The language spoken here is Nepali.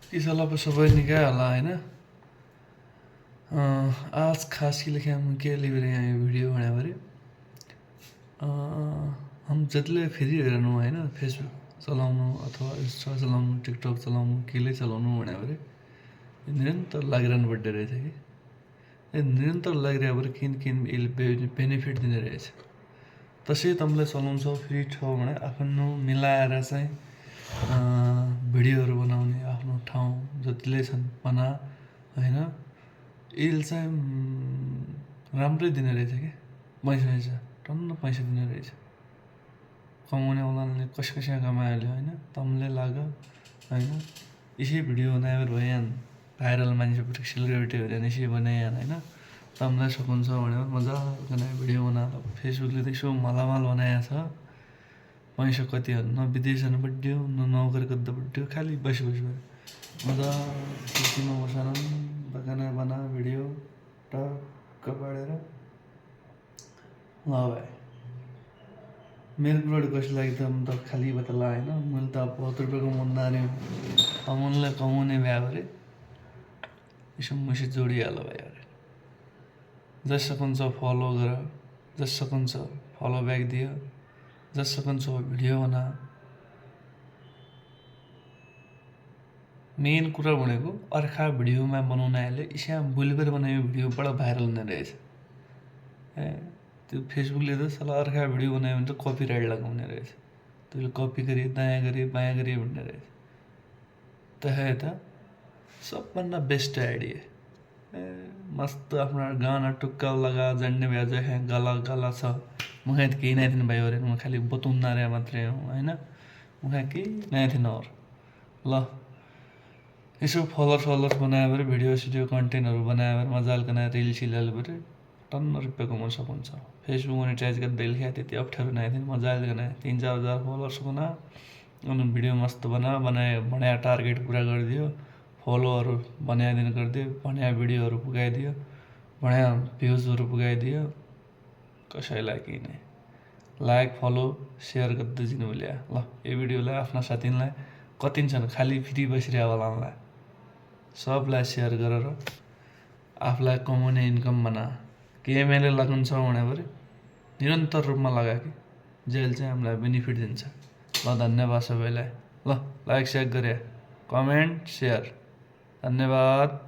यी साला पे सबै निकाय होला होइन। आज खास के लेखे हम के लिए यहाँ यो भिडियो बनायो अरे हम जतिले फेरि हेर्नु होइन, फेसबुक चलाउनु अथवा इन्स्टा चलाउनु, टिकटक चलाउनु, केले चलाउनु भन्यो अरे निरन्तर लागिरहनु पर्दो रहेछ कि। निरन्तर लागिरह्यो भने किन किन यसले बेनिफिट दिने रहेछ। त्यसै तपाईँले चलाउँछ फ्री छ भने आफ्नो मिलाएर चाहिँ भिडियोहरू बनाउने आफ्नो ठाउँ जतिले छन् बना होइन। यसले चाहिँ राम्रै दिने रहेछ कि, पैसा टन्न पैसा दिने रहेछ। कमाउने वालाले कसै कमाइहाल्यो होइन, तमले लाग होइन। यसै भिडियो बनाएर भइहाल्छ, भाइरल मान्छे सेलिब्रिटी हो भने यसै बनाइहाल्छ होइन। तमलाई सकुन्छ भने मजाले भिडियो बनाएर फेसबुकले त यसो मालामाल बनाएको छ। पैसा कति हो, न विदेश जानु पड्यो, न नोकरी गर्दा पड्यो, खालि बसी मजा खुसीमा बसेर बगाना बना भिडियो टक्क पाडेर ल भाइ। मेरो कुराहरू कसै लागि त म त खालि बतला होइन। मैले त 70 रुपियाँ कमाउँदा अरे कमाउने भ्या अरे यसो मुसी जोडिहाल्यो भाइ अरे। जस सकिन्छ फलो गर, जस सकिन्छ फलो ब्याक दियो, जस सकिन्छ भिडियो बना। मेन कुरा भनेको अर्का भिडियोमा बनाउनाले इसा बोलेर बनायो भिडियो बडा भाइरल हुने रहेछ। त्यो फेसबुकले त साला अर्का भिडियो बनायो भने त कपिराइट लगाउने रहेछ। त्यसले कपी गरे, दायाँ गरे, बायाँ गरे भन्ने रहेछ। त्यही त सबभन्दा बेस्ट आइडिया। मस्त आफ्नो गाना टुक्का लगा जान्ने भए चाहिँ गाला छ। म त केही नै थिएन भाइ अरे, म खालि बताउन रे मात्रै हो होइन। म केही नै थिएन अरू। ल यसो फलोअर्स बनायो भने भिडियो सिडियो कन्टेन्टहरू बनायो भने मजाले बनाएर रिल सिल हाल्यो भने टन्न रुपियाँ कमाउन सकिन्छ। फेसबुक मोनेटाइज गर्दै लेख्या त्यति अप्ठ्यारो नै थिएन, मजाले बनायो 3-4 हजार फलोअर्स बना अनि भिडियो मस्त बनायो टार्गेट पुरा गरिदियो, फलोहरू बनाइदिनु गरिदियो, बनाया भिडियोहरू पुगाइदियो, बनाया भ्युजहरू पुगाइदियो। कसैलाई केही नै लाइक फलो सेयर गर्दै दिनु बोल्या। ल यो भिडियोलाई आफ्ना साथीलाई कति छन् खालि फ्री बसिरहेको बेलालाई सबलाई सेयर गरेर आफूलाई कमाउने इन्कम बना। केएमएलए लाग्छ भने निरन्तर रूपमा लगा कि जेल चाहिँ हामीलाई बेनिफिट दिन्छ। ल धन्यवाद सबैलाई। ल लाइक सेयर गरे, कमेन्ट सेयर, धन्यवाद।